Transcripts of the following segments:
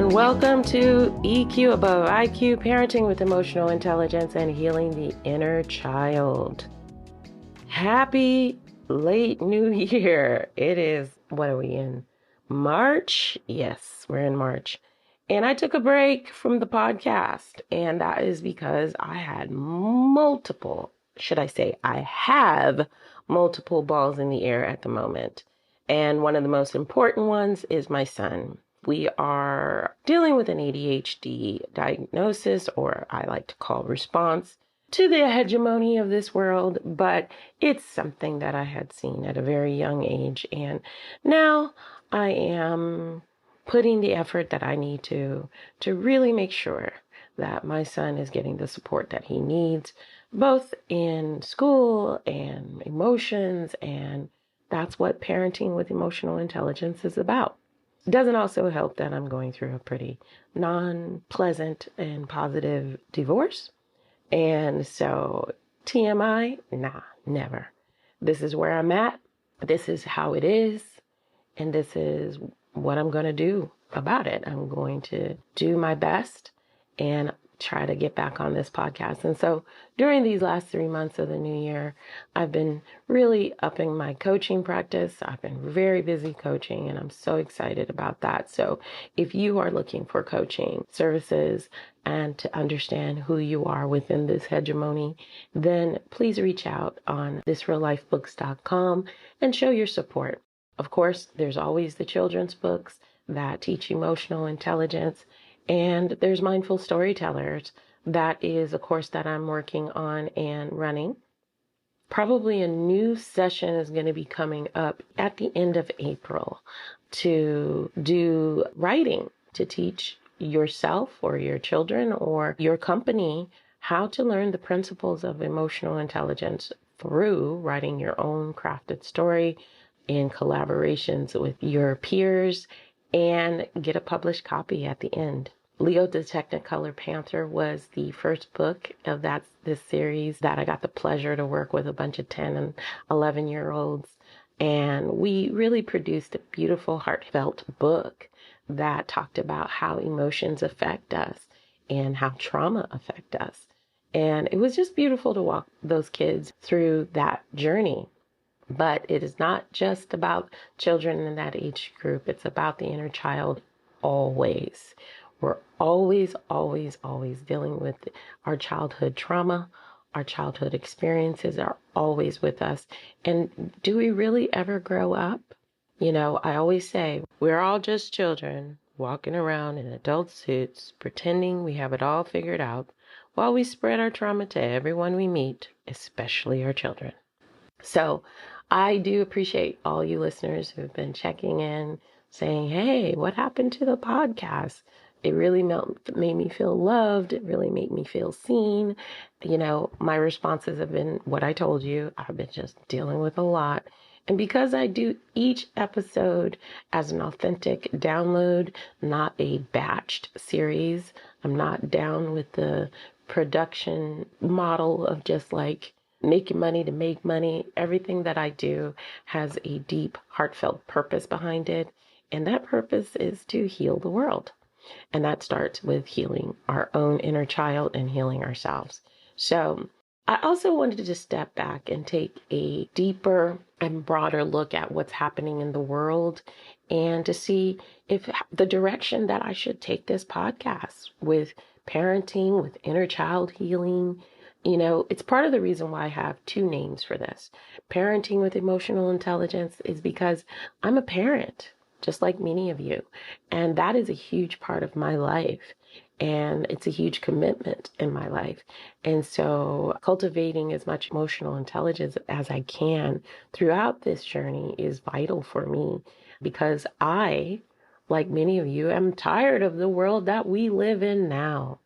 Welcome to EQ Above IQ Parenting with Emotional Intelligence and Healing the Inner Child. Happy late New Year. It is, what are we in? March? Yes, we're in March. And I took a break from the podcast, and that is because I had I have multiple balls in the air at the moment. And one of the most important ones is my son. We are dealing with an ADHD diagnosis, or I like to call response to the hegemony of this world, but it's something that I had seen at a very young age. And now I am putting the effort that I need to really make sure that my son is getting the support that he needs, both in school and emotions, and that's what parenting with emotional intelligence is about. It doesn't also help that I'm going through a pretty non-pleasant and positive divorce. And so TMI, nah, never. This is where I'm at. This is how it is. And this is what I'm going to do about it. I'm going to do my best and try to get back on this podcast. And so during these last 3 months of the new year, I've been really upping my coaching practice. I've been very busy coaching, and I'm so excited about that. So if you are looking for coaching services and to understand who you are within this hegemony, then please reach out on thisreallifebooks.com and show your support. Of course, there's always the children's books that teach emotional intelligence, and there's Mindful Storytellers. That is a course that I'm working on and running. Probably a new session is going to be coming up at the end of April to do writing, to teach yourself or your children or your company how to learn the principles of emotional intelligence through writing your own crafted story in collaborations with your peers, and get a published copy at the end. Leo the Technicolor Panther was the first book of this series that I got the pleasure to work with a bunch of 10 and 11-year-olds. And we really produced a beautiful, heartfelt book that talked about how emotions affect us and how trauma affect us. And it was just beautiful to walk those kids through that journey. But it is not just about children in that age group. It's about the inner child always. We're always, always, always dealing with our childhood trauma. Our childhood experiences are always with us. And do we really ever grow up? You know, I always say we're all just children walking around in adult suits, pretending we have it all figured out while we spread our trauma to everyone we meet, especially our children. So I do appreciate all you listeners who've been checking in, saying, hey, what happened to the podcast? It really made me feel loved. It really made me feel seen. You know, my responses have been what I told you. I've been just dealing with a lot. And because I do each episode as an authentic download, not a batched series, I'm not down with the production model of just like making money to make money. Everything that I do has a deep, heartfelt purpose behind it. And that purpose is to heal the world. And that starts with healing our own inner child and healing ourselves. So I also wanted to step back and take a deeper and broader look at what's happening in the world and to see if the direction that I should take this podcast with parenting, with inner child healing. You know, it's part of the reason why I have two names for this. Parenting with Emotional Intelligence is because I'm a parent, just like many of you. And that is a huge part of my life. And it's a huge commitment in my life. And so cultivating as much emotional intelligence as I can throughout this journey is vital for me, because I, like many of you, am tired of the world that we live in now.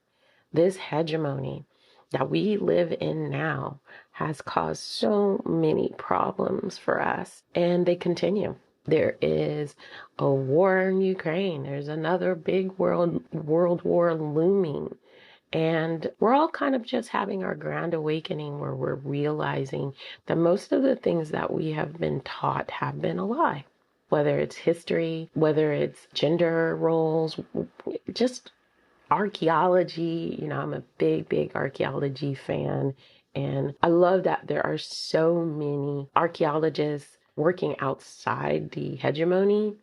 This hegemony that we live in now has caused so many problems for us, and they continue. There is a war in Ukraine. There's another big world war looming. And we're all kind of just having our grand awakening where we're realizing that most of the things that we have been taught have been a lie. Whether it's history, whether it's gender roles, just archaeology. I'm a big archaeology fan. And I love that there are so many archaeologists working outside the hegemony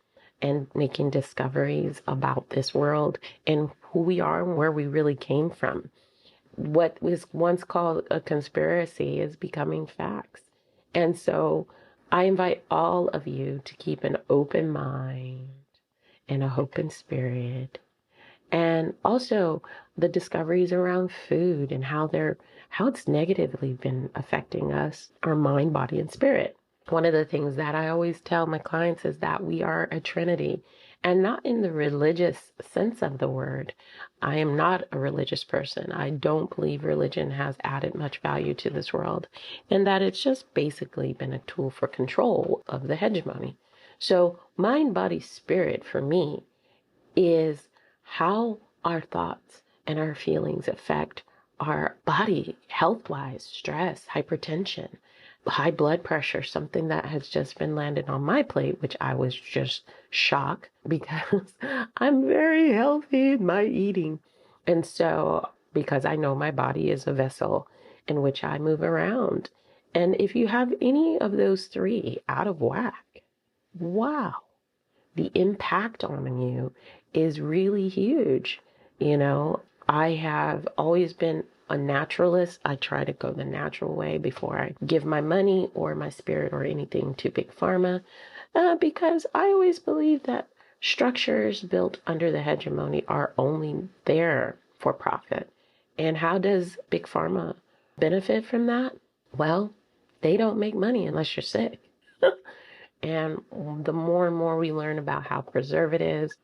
and making discoveries about this world and who we are and where we really came from. What was once called a conspiracy is becoming facts. And so I invite all of you to keep an open mind and a open spirit. And also the discoveries around food and how it's negatively been affecting us, our mind, body, and spirit. One of the things that I always tell my clients is that we are a trinity, and not in the religious sense of the word. I am not a religious person. I don't believe religion has added much value to this world, and that it's just basically been a tool for control of the hegemony. So mind, body, spirit for me is how our thoughts and our feelings affect our body health-wise, stress, hypertension, high blood pressure, something that has just been landed on my plate, which I was just shocked because I'm very healthy in my eating. And so, because I know my body is a vessel in which I move around. And if you have any of those three out of whack, wow, the impact on you is really huge. I have always been a naturalist. I try to go the natural way before I give my money or my spirit or anything to Big Pharma, because I always believe that structures built under the hegemony are only there for profit. And how does Big Pharma benefit from that? Well, they don't make money unless you're sick. And the more and more we learn about how preservatives,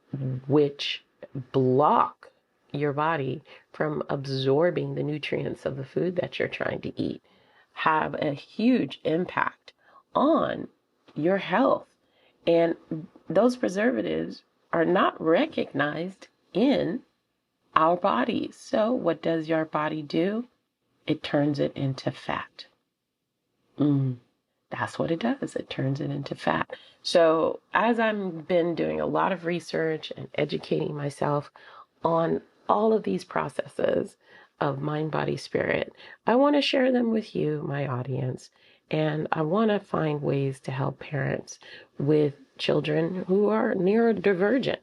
which block your body from absorbing the nutrients of the food that you're trying to eat, have a huge impact on your health. And those preservatives are not recognized in our bodies. So what does your body do? It turns it into fat. That's what it does. It turns it into fat. So as I've been doing a lot of research and educating myself on all of these processes of mind, body, spirit, I want to share them with you, my audience. And I want to find ways to help parents with children who are neurodivergent,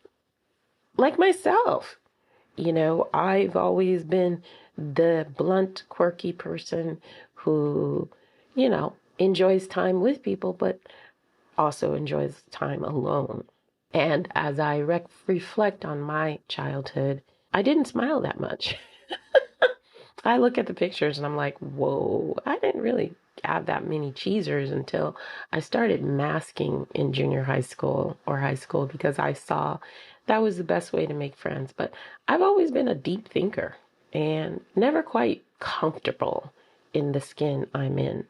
like myself. I've always been the blunt, quirky person who, enjoys time with people, but also enjoys time alone. And as I reflect on my childhood, I didn't smile that much. I look at the pictures and I'm like, whoa, I didn't really have that many cheesers until I started masking in junior high school or high school because I saw that was the best way to make friends. But I've always been a deep thinker and never quite comfortable in the skin I'm in.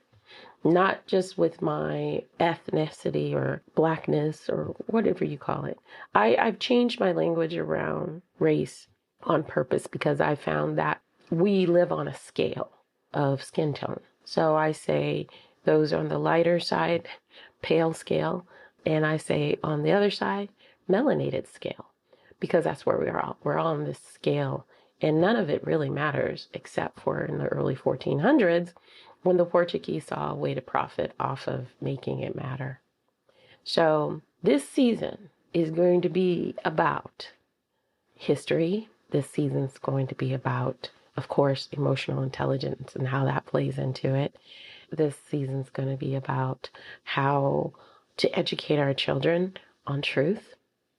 Not just with my ethnicity or blackness or whatever you call it. I've changed my language around race on purpose because I found that we live on a scale of skin tone. So I say those on the lighter side, pale scale, and I say on the other side, melanated scale, because that's where we're all. We're all on this scale, and none of it really matters except for in the early 1400s when the Portuguese saw a way to profit off of making it matter. So this season is going to be about history. This season's going to be about, of course, emotional intelligence and how that plays into it. This season's going to be about how to educate our children on truth.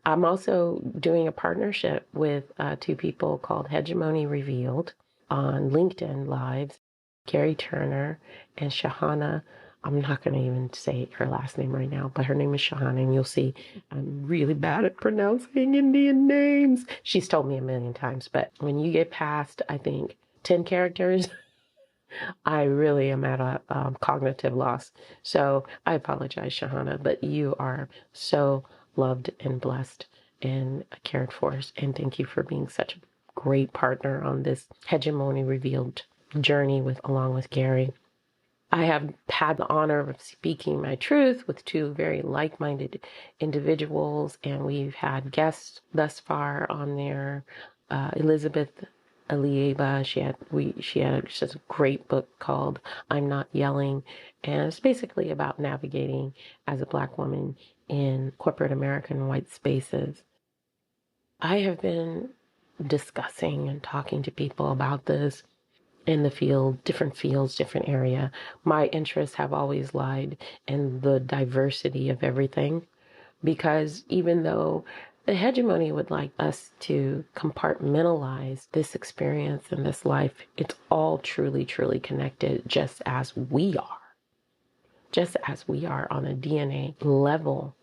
I'm also doing a partnership with two people called Hegemony Revealed on LinkedIn Lives, Gary Turner and Shahana. I'm not going to even say her last name right now, but her name is Shahana, and you'll see I'm really bad at pronouncing Indian names. She's told me a million times, but when you get past, I think, 10 characters, I really am at a cognitive loss. So I apologize, Shahana, but you are so loved and blessed and cared for. And thank you for being such a great partner on this Hegemony Revealed journey along with Gary. I have had the honor of speaking my truth with two very like-minded individuals, and we've had guests thus far on there. Elizabeth Alieba, she had just a great book called I'm Not Yelling, and it's basically about navigating as a Black woman in corporate American white spaces. I have been discussing and talking to people about this in the field, different fields, different area. My interests have always lied in the diversity of everything, because even though the hegemony would like us to compartmentalize this experience and this life, it's all truly, truly connected, just as we are. Just as we are on a DNA level,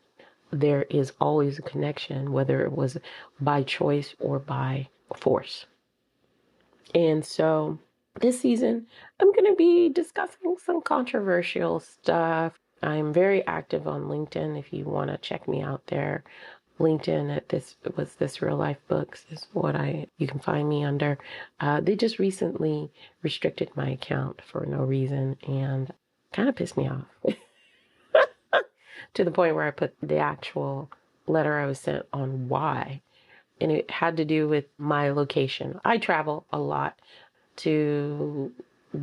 there is always a connection, whether it was by choice or by force. And so this season, I'm going to be discussing some controversial stuff. I'm very active on LinkedIn if you want to check me out there. LinkedIn at This Real Life Books is what you can find me under. They just recently restricted my account for no reason and kind of pissed me off to the point where I put the actual letter I was sent on why. And it had to do with my location. I travel a lot to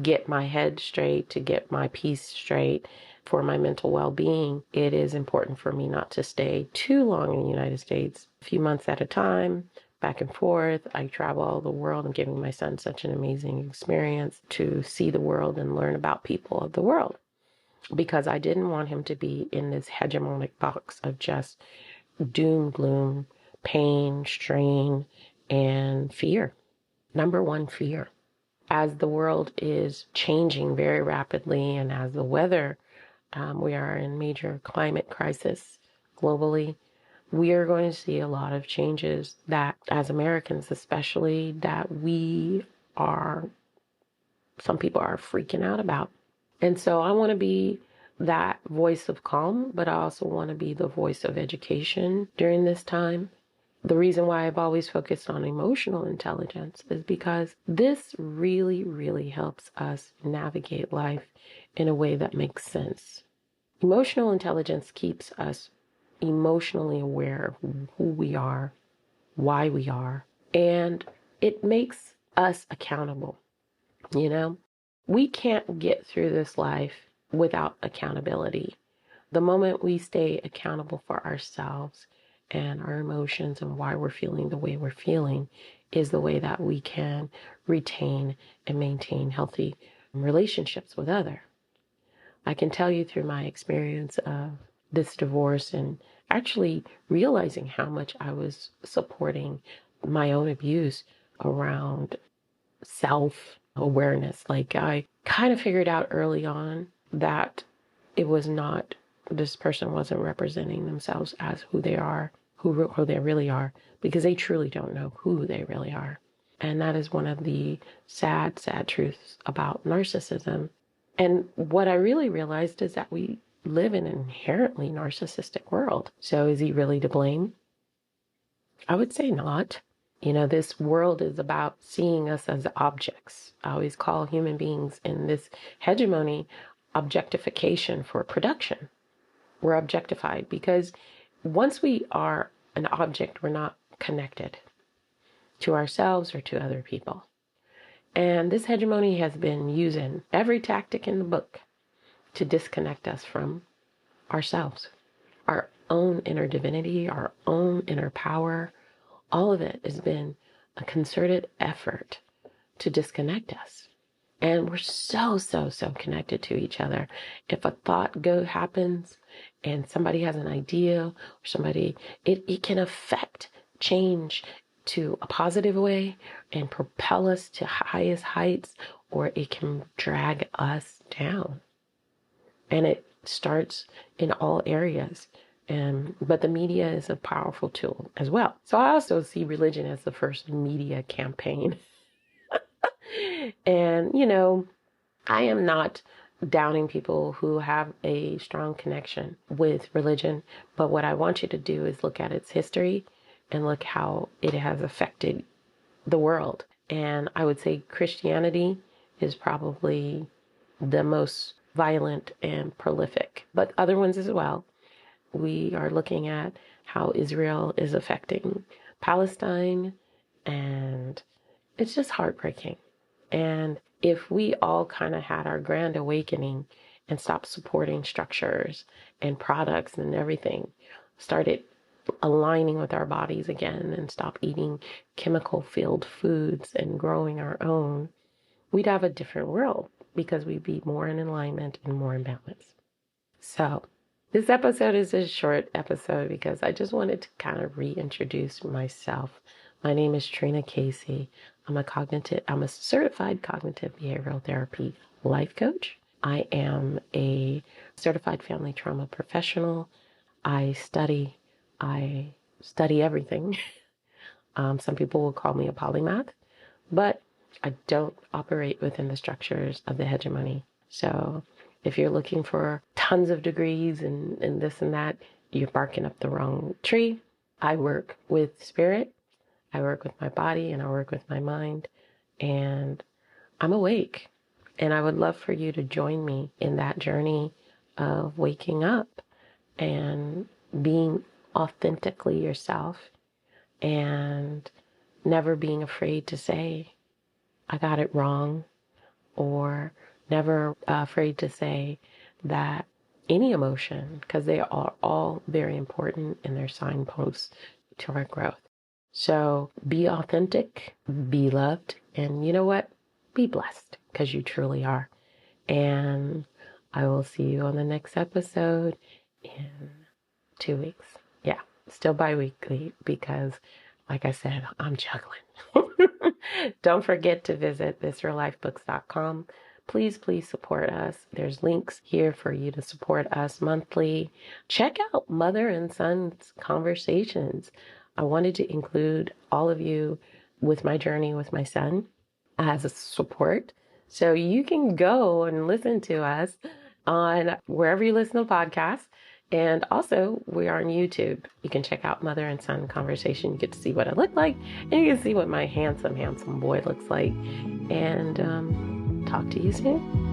get my head straight, to get my peace straight for my mental well-being. It is important for me not to stay too long in the United States, a few months at a time, back and forth. I travel all the world. I'm giving my son such an amazing experience to see the world and learn about people of the world, because I didn't want him to be in this hegemonic box of just doom, gloom, pain, strain, and fear. Number one, fear. As the world is changing very rapidly, and as the weather, we are in major climate crisis globally, we are going to see a lot of changes that, as Americans especially, that some people are freaking out about. And so I want to be that voice of calm, but I also want to be the voice of education during this time. The reason why I've always focused on emotional intelligence is because this really, really helps us navigate life in a way that makes sense. Emotional intelligence keeps us emotionally aware of who we are, why we are, and it makes us accountable. We can't get through this life without accountability. The moment we stay accountable for ourselves and our emotions and why we're feeling the way we're feeling is the way that we can retain and maintain healthy relationships with others. I can tell you through my experience of this divorce and actually realizing how much I was supporting my own abuse around self-awareness. Like, I kind of figured out early on that it was not, this person wasn't representing themselves as who they are, who they really are, because they truly don't know who they really are. And that is one of the sad, sad truths about narcissism. And what I really realized is that we live in an inherently narcissistic world. So is he really to blame? I would say not. This world is about seeing us as objects. I always call human beings in this hegemony objectification for production. We're objectified because once we are an object, we're not connected to ourselves or to other people. And this hegemony has been using every tactic in the book to disconnect us from ourselves, our own inner divinity, our own inner power. All of it has been a concerted effort to disconnect us. And we're so, so, so connected to each other. If a thought happens and somebody has an idea, or it can affect change to a positive way and propel us to highest heights, or it can drag us down. And it starts in all areas. But the media is a powerful tool as well. So I also see religion as the first media campaign. And, I am not downing people who have a strong connection with religion. But what I want you to do is look at its history and look how it has affected the world. And I would say Christianity is probably the most violent and prolific, but other ones as well. We are looking at how Israel is affecting Palestine, and it's just heartbreaking. And if we all kind of had our grand awakening and stopped supporting structures and products and everything, started aligning with our bodies again and stop eating chemical-filled foods and growing our own, we'd have a different world because we'd be more in alignment and more in balance. So this episode is a short episode because I just wanted to kind of reintroduce myself. My name is Trina Casey. I'm a certified cognitive behavioral therapy life coach. I am a certified family trauma professional. I study everything. Some people will call me a polymath, but I don't operate within the structures of the hegemony. So if you're looking for tons of degrees and this and that, you're barking up the wrong tree. I work with spirit, I work with my body, and I work with my mind, and I'm awake. And I would love for you to join me in that journey of waking up and being authentically yourself and never being afraid to say, I got it wrong, or never afraid to say that any emotion, because they are all very important and they're signposts to our growth. So be authentic, be loved, and you know what? Be blessed, because you truly are. And I will see you on the next episode in 2 weeks. Yeah, still bi-weekly because, like I said, I'm juggling. Don't forget to visit viscerallifebooks.com. Please support us. There's links here for you to support us monthly. Check out Mother and Son's Conversations. I wanted to include all of you with my journey with my son as a support. So you can go and listen to us on wherever you listen to podcasts. And also, we are on YouTube. You can check out Mother and Son Conversation. You get to see what I look like, and you can see what my handsome boy looks like. And talk to you soon.